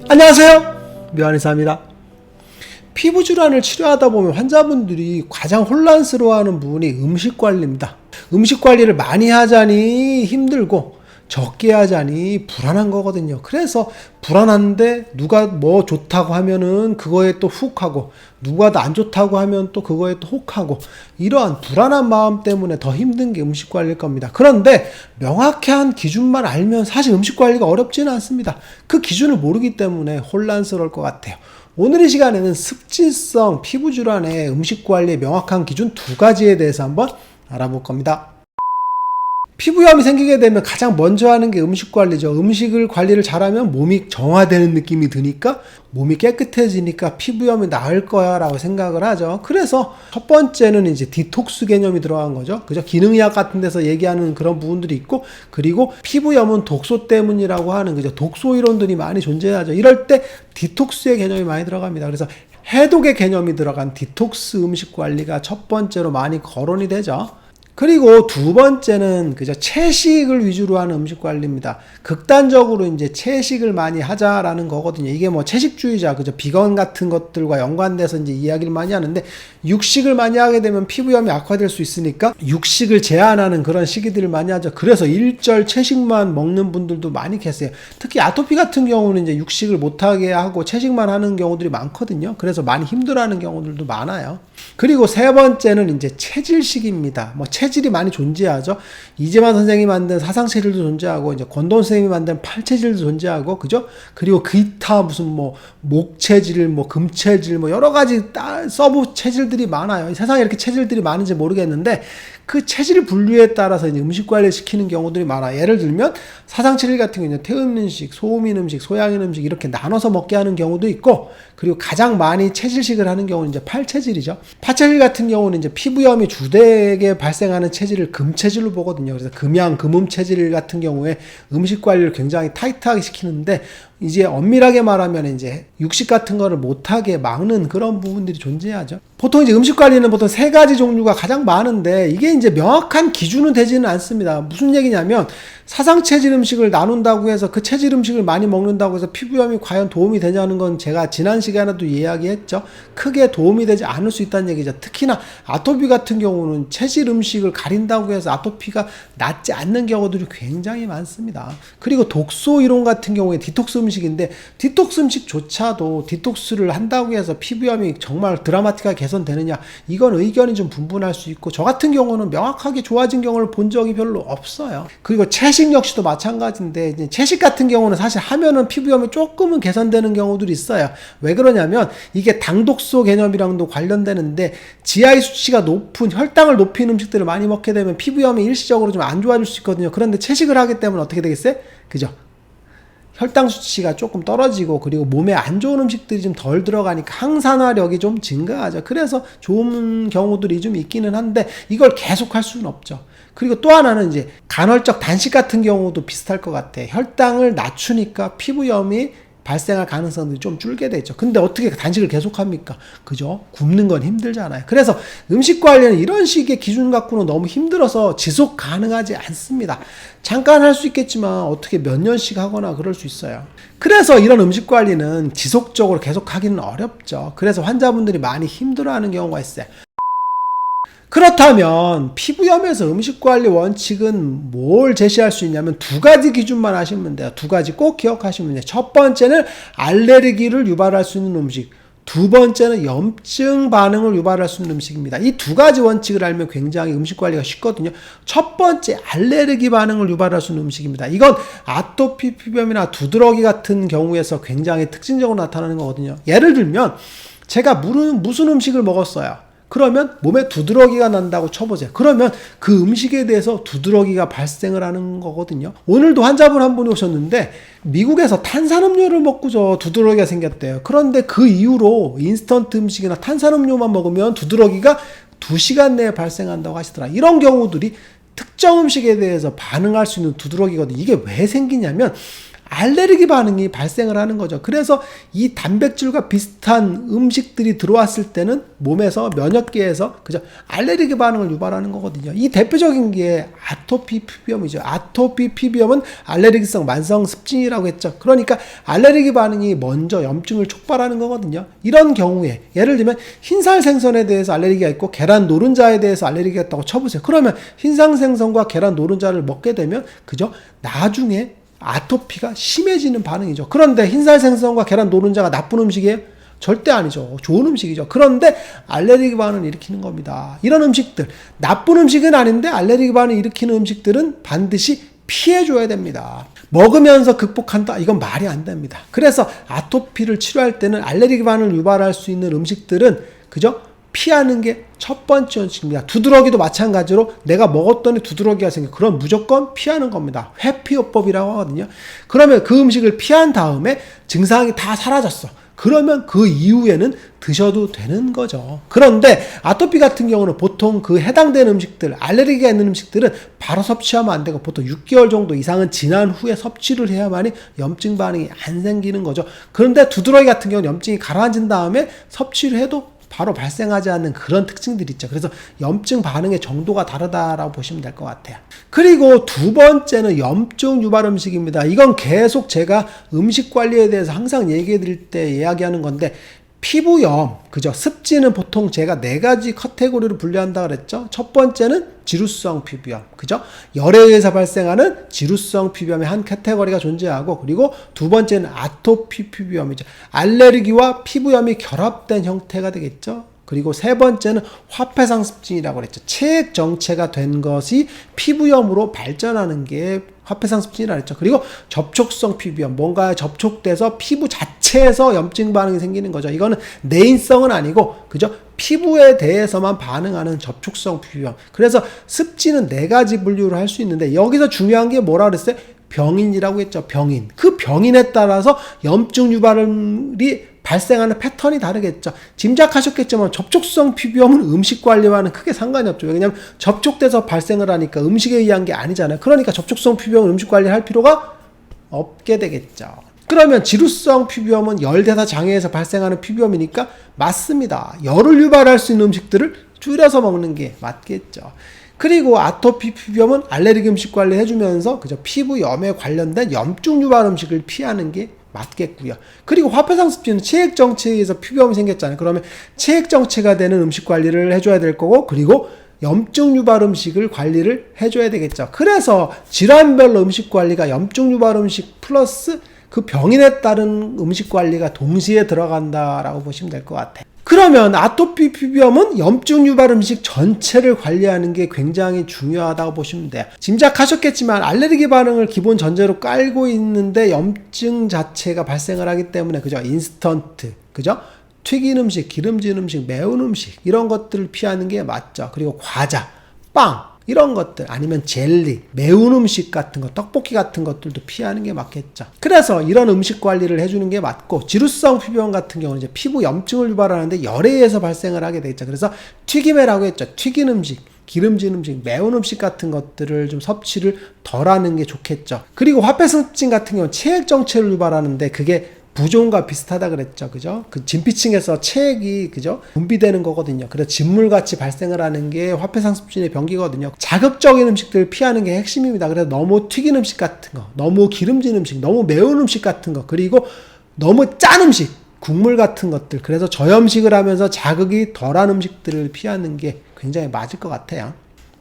안녕하세요, 묘한의사입니다. 피부 질환을 치료하다 보면 환자분들이 가장 혼란스러워하는 부분이 음식 관리입니다. 음식 관리를 많이 하자니 힘들고 적게 하자니 불안한 거거든요. 그래서 불안한데 누가 뭐 좋다고 하면은 그거에 또 훅 하고, 누가 안 좋다고 하면 또 그거에 또 혹 하고, 이러한 불안한 마음 때문에 더 힘든 게 음식 관리일 겁니다. 그런데 명확한 기준만 알면 사실 음식 관리가 어렵지는 않습니다. 그 기준을 모르기 때문에 혼란스러울 것 같아요. 오늘 이 시간에는 습진성 피부 질환의 음식 관리의 명확한 기준 두 가지에 대해서 한번 알아볼 겁니다. 피부염이 생기게 되면 가장 먼저 하는 게 음식 관리죠. 음식을 관리를 잘하면 몸이 정화되는 느낌이 드니까, 몸이 깨끗해지니까 피부염이 나을 거야 라고 생각을 하죠. 그래서 첫 번째는 이제 디톡스 개념이 들어간 거죠. 그죠? 기능의학 같은 데서 얘기하는 그런 부분들이 있고, 그리고 피부염은 독소 때문이라고 하는, 그죠? 독소 이론들이 많이 존재하죠. 이럴 때 디톡스의 개념이 많이 들어갑니다. 그래서 해독의 개념이 들어간 디톡스 음식 관리가 첫 번째로 많이 거론이 되죠. 그리고 두 번째는 그저 채식을 위주로 하는 음식 관리입니다. 극단적으로 이제 채식을 많이 하자라는 거거든요. 이게 뭐 채식주의자, 그저 비건 같은 것들과 연관돼서 이제 이야기를 많이 하는데, 육식을 많이 하게 되면 피부염이 악화될 수 있으니까 육식을 제한하는 그런 시기들을 많이 하죠. 그래서 일절 채식만 먹는 분들도 많이 계세요. 특히 아토피 같은 경우는 이제 육식을 못하게 하고 채식만 하는 경우들이 많거든요. 그래서 많이 힘들어하는 경우들도 많아요. 그리고 세 번째는 이제 체질식입니다. 뭐 체질이 많이 존재하죠. 이재만 선생님이 만든 사상체질도 존재하고, 이제 권도원 선생님이 만든 팔체질도 존재하고, 그죠? 그리고 기타 무슨 뭐 목체질, 뭐 금체질, 뭐 여러 가지 서브 체질들이 많아요. 세상에 이렇게 체질들이 많은지 모르겠는데, 그 체질 분류에 따라서 이제 음식 관리를 시키는 경우들이 많아요. 예를 들면 사상체질 같은 경우는 태음 음식, 소음인 음식, 소양인 음식 이렇게 나눠서 먹게 하는 경우도 있고, 그리고 가장 많이 체질식을 하는 경우는 이제 팔체질이죠. 팔체질 같은 경우는 이제 피부염이 주되게 발생하는 체질을 금체질로 보거든요. 그래서 금양, 금음 체질 같은 경우에 음식 관리를 굉장히 타이트하게 시키는데, 이제 엄밀하게 말하면 이제 육식 같은 거를 못하게 막는 그런 부분들이 존재하죠. 보통 이제 음식 관리는 보통 세 가지 종류가 가장 많은데, 이게 이제 명확한 기준은 되지는 않습니다. 무슨 얘기냐면, 사상체질 음식을 나눈다고 해서 그 체질 음식을 많이 먹는다고 해서 피부염이 과연 도움이 되냐는 건 제가 지난 시간에도 이야기했죠. 크게 도움이 되지 않을 수 있다는 얘기죠. 특히나 아토피 같은 경우는 체질 음식을 가린다고 해서 아토피가 낫지 않는 경우들이 굉장히 많습니다. 그리고 독소 이론 같은 경우에 디톡스 음식인데, 디톡스 음식조차도 디톡스를 한다고 해서 피부염이 정말 드라마틱하게 개선되느냐, 이건 의견이 좀 분분할 수 있고, 저 같은 경우는 명확하게 좋아진 경우를 본 적이 별로 없어요. 그리고 채식 역시도 마찬가지인데, 이제 채식 같은 경우는 사실 하면은 피부염이 조금은 개선되는 경우들이 있어요. 왜 그러냐면 이게 당독소 개념이랑도 관련되는데, GI 수치가 높은 혈당을 높이는 음식들을 많이 먹게 되면 피부염이 일시적으로 좀 안 좋아질 수 있거든요. 그런데 채식을 하기 때문에 어떻게 되겠어요? 그죠? 혈당 수치가 조금 떨어지고, 그리고 몸에 안 좋은 음식들이 좀 덜 들어가니까 항산화력이 좀 증가하죠. 그래서 좋은 경우들이 좀 있기는 한데, 이걸 계속 할 수는 없죠. 그리고 또 하나는 이제 간헐적 단식 같은 경우도 비슷할 것 같아. 혈당을 낮추니까 피부염이 발생할 가능성들이 좀 줄게 되죠. 근데 어떻게 단식을 계속합니까? 그죠? 굶는 건 힘들잖아요. 그래서 음식 관리는 이런 식의 기준 갖고는 너무 힘들어서 지속 가능하지 않습니다. 잠깐 할 수 있겠지만 어떻게 몇 년씩 하거나 그럴 수 있어요. 그래서 이런 음식 관리는 지속적으로 계속하기는 어렵죠. 그래서 환자분들이 많이 힘들어하는 경우가 있어요. 그렇다면 피부염에서 음식관리 원칙은 뭘 제시할 수 있냐면 두 가지 기준만 하시면 돼요. 두 가지 꼭 기억하시면 돼요. 첫 번째는 알레르기를 유발할 수 있는 음식, 두 번째는 염증 반응을 유발할 수 있는 음식입니다. 이 두 가지 원칙을 알면 굉장히 음식관리가 쉽거든요. 첫 번째, 알레르기 반응을 유발할 수 있는 음식입니다. 이건 아토피 피부염이나 두드러기 같은 경우에서 굉장히 특징적으로 나타나는 거거든요. 예를 들면 제가 무슨 음식을 먹었어요. 그러면 몸에 두드러기가 난다고 쳐보세요. 그러면 그 음식에 대해서 두드러기가 발생을 하는 거거든요. 오늘도 환자분 한 분이 오셨는데 미국에서 탄산음료를 먹고서 두드러기가 생겼대요. 그런데 그 이후로 인스턴트 음식이나 탄산음료만 먹으면 두드러기가 2시간 내에 발생한다고 하시더라. 이런 경우들이 특정 음식에 대해서 반응할 수 있는 두드러기거든요. 이게 왜 생기냐면 알레르기 반응이 발생을 하는 거죠. 그래서 이 단백질과 비슷한 음식들이 들어왔을 때는 몸에서 면역계에서 그죠 알레르기 반응을 유발하는 거거든요. 이 대표적인 게 아토피 피부염이죠. 아토피 피부염은 알레르기성 만성 습진이라고 했죠. 그러니까 알레르기 반응이 먼저 염증을 촉발하는 거거든요. 이런 경우에 예를 들면 흰살 생선에 대해서 알레르기가 있고 계란 노른자에 대해서 알레르기가 있다고 쳐보세요. 그러면 흰살 생선과 계란 노른자를 먹게 되면 그죠 나중에 아토피가 심해지는 반응이죠. 그런데 흰살 생선과 계란 노른자가 나쁜 음식이에요? 절대 아니죠. 좋은 음식이죠. 그런데 알레르기 반응을 일으키는 겁니다. 이런 음식들, 나쁜 음식은 아닌데 알레르기 반응을 일으키는 음식들은 반드시 피해줘야 됩니다. 먹으면서 극복한다? 이건 말이 안 됩니다. 그래서 아토피를 치료할 때는 알레르기 반응을 유발할 수 있는 음식들은 그죠? 피하는 게 첫 번째 원칙입니다. 두드러기도 마찬가지로 내가 먹었더니 두드러기가 생겨. 그럼 무조건 피하는 겁니다. 회피요법이라고 하거든요. 그러면 그 음식을 피한 다음에 증상이 다 사라졌어. 그러면 그 이후에는 드셔도 되는 거죠. 그런데 아토피 같은 경우는 보통 그 해당되는 음식들, 알레르기가 있는 음식들은 바로 섭취하면 안 되고 보통 6개월 정도 이상은 지난 후에 섭취를 해야만이 염증 반응이 안 생기는 거죠. 그런데 두드러기 같은 경우는 염증이 가라앉은 다음에 섭취를 해도 바로 발생하지 않는 그런 특징들이 있죠. 그래서 염증 반응의 정도가 다르다라고 보시면 될 것 같아요. 그리고 두 번째는 염증 유발 음식입니다. 이건 계속 제가 음식 관리에 대해서 항상 얘기해 드릴 때 이야기하는 건데 피부염, 그죠? 습진은 보통 제가 4가지 카테고리로 분류한다 그랬죠. 첫 번째는 지루성 피부염, 그죠? 열에 의해서 발생하는 지루성 피부염의 한 카테고리가 존재하고, 그리고 두 번째는 아토피 피부염이죠. 알레르기와 피부염이 결합된 형태가 되겠죠. 그리고 세 번째는 화폐상 습진이라고 그랬죠. 체액 정체가 된 것이 피부염으로 발전하는 게 화폐상 습진이라고 했죠. 그리고 접촉성 피부염, 뭔가 접촉돼서 피부 자체에서 염증 반응이 생기는 거죠. 이거는 내인성은 아니고 그죠? 피부에 대해서만 반응하는 접촉성 피부염. 그래서 습진은 4가지 분류를 할 수 있는데 여기서 중요한 게 뭐라 그랬어요? 병인이라고 했죠. 병인. 그 병인에 따라서 염증 유발이 발생하는 패턴이 다르겠죠. 짐작하셨겠지만 접촉성 피부염은 음식 관리와는 크게 상관이 없죠. 왜냐하면 접촉돼서 발생을 하니까 음식에 의한 게 아니잖아요. 그러니까 접촉성 피부염은 음식 관리를 할 필요가 없게 되겠죠. 그러면 지루성 피부염은 열대사 장애에서 발생하는 피부염이니까 맞습니다. 열을 유발할 수 있는 음식들을 줄여서 먹는 게 맞겠죠. 그리고 아토피 피부염은 알레르기 음식 관리 해주면서 그저 피부염에 관련된 염증 유발 음식을 피하는 게 맞겠고요. 그리고 화폐상 습진은 체액 정체에 의해서 피부염이 생겼잖아요. 그러면 체액 정체가 되는 음식 관리를 해줘야 될 거고, 그리고 염증 유발 음식을 관리를 해줘야 되겠죠. 그래서 질환별로 음식 관리가 염증 유발 음식 플러스 그 병인에 따른 음식 관리가 동시에 들어간다라고 보시면 될 것 같아요. 그러면 아토피 피부염은 염증 유발 음식 전체를 관리하는 게 굉장히 중요하다고 보시면 돼요. 짐작하셨겠지만 알레르기 반응을 기본 전제로 깔고 있는데 염증 자체가 발생을 하기 때문에 그죠? 인스턴트, 그죠? 튀긴 음식, 기름진 음식, 매운 음식 이런 것들을 피하는 게 맞죠. 그리고 과자, 빵 이런 것들 아니면 젤리, 매운 음식 같은 거, 떡볶이 같은 것들도 피하는 게 맞겠죠. 그래서 이런 음식 관리를 해주는 게 맞고, 지루성 피부염 같은 경우는 이제 피부 염증을 유발하는데 열에 의해서 발생을 하게 되겠죠. 그래서 튀김회라고 했죠. 튀긴 음식, 기름진 음식, 매운 음식 같은 것들을 좀 섭취를 덜 하는 게 좋겠죠. 그리고 화폐상 습진 같은 경우는 체액 정체를 유발하는데 그게 부종과 비슷하다 그랬죠. 그죠? 그 진피층에서 체액이 그죠? 분비되는 거거든요. 그래서 진물같이 발생을 하는 게 화폐상 습진의 병기거든요. 자극적인 음식들을 피하는 게 핵심입니다. 그래서 너무 튀긴 음식 같은 거, 너무 기름진 음식, 너무 매운 음식 같은 거, 그리고 너무 짠 음식, 국물 같은 것들. 그래서 저염식을 하면서 자극이 덜한 음식들을 피하는 게 굉장히 맞을 것 같아요.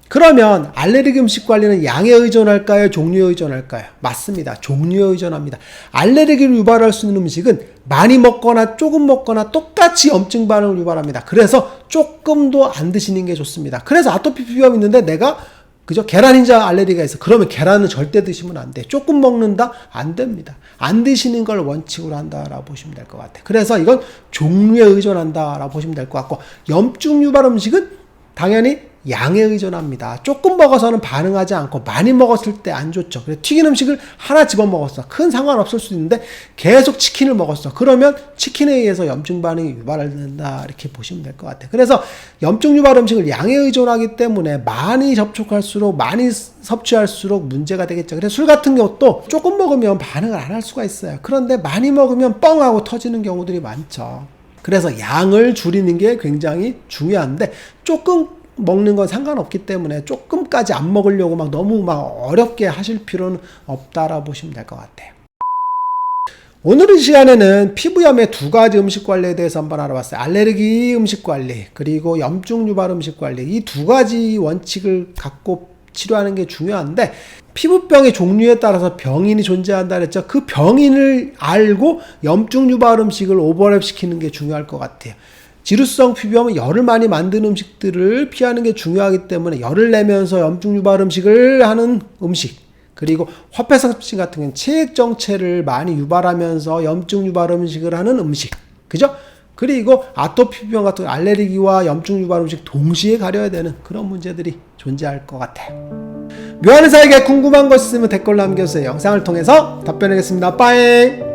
그러면 알레르기 음식 관리는 양에 의존할까요? 종류에 의존할까요? 맞습니다. 종류에 의존합니다. 알레르기를 유발할 수 있는 음식은 많이 먹거나 조금 먹거나 똑같이 염증 반응을 유발합니다. 그래서 조금도 안 드시는 게 좋습니다. 그래서 아토피 피부염이 있는데 내가 그죠? 계란 흰자 알레르기가 있어. 그러면 계란은 절대 드시면 안 돼. 조금 먹는다? 안 됩니다. 안 드시는 걸 원칙으로 한다라고 보시면 될 것 같아요. 그래서 이건 종류에 의존한다라고 보시면 될 것 같고, 염증 유발 음식은 당연히 양에 의존합니다. 조금 먹어서는 반응하지 않고 많이 먹었을 때 안 좋죠. 그래서 튀긴 음식을 하나 집어 먹었어. 큰 상관없을 수 있는데 계속 치킨을 먹었어. 그러면 치킨에 의해서 염증 반응이 유발된다. 이렇게 보시면 될 것 같아요. 그래서 염증 유발 음식을 양에 의존하기 때문에 많이 접촉할수록 많이 섭취할수록 문제가 되겠죠. 그래서 술 같은 경우도 조금 먹으면 반응을 안 할 수가 있어요. 그런데 많이 먹으면 뻥 하고 터지는 경우들이 많죠. 그래서 양을 줄이는 게 굉장히 중요한데 조금 먹는 건 상관없기 때문에 조금까지 안 먹으려고 막 너무 막 어렵게 하실 필요는 없다라고 보시면 될 것 같아요. 오늘 이 시간에는 피부염의 두 가지 음식 관리에 대해서 한번 알아봤어요. 알레르기 음식 관리 그리고 염증 유발 음식 관리, 이 두 가지 원칙을 갖고 치료하는 게 중요한데, 피부병의 종류에 따라서 병인이 존재한다 그랬죠. 그 병인을 알고 염증 유발 음식을 오버랩 시키는 게 중요할 것 같아요. 지루성 피부염은 열을 많이 만드는 음식들을 피하는 게 중요하기 때문에 열을 내면서 염증 유발 음식을 하는 음식, 그리고 화폐성증 같은 경우는 체액정체를 많이 유발하면서 염증 유발 음식을 하는 음식, 그죠? 그리고 아토피 피부염 같은 알레르기와 염증 유발 음식 동시에 가려야 되는 그런 문제들이 존재할 것 같아요. 묘한 의사에게 궁금한 것 있으면 댓글 남겨주세요. 영상을 통해서 답변하겠습니다. 빠잉!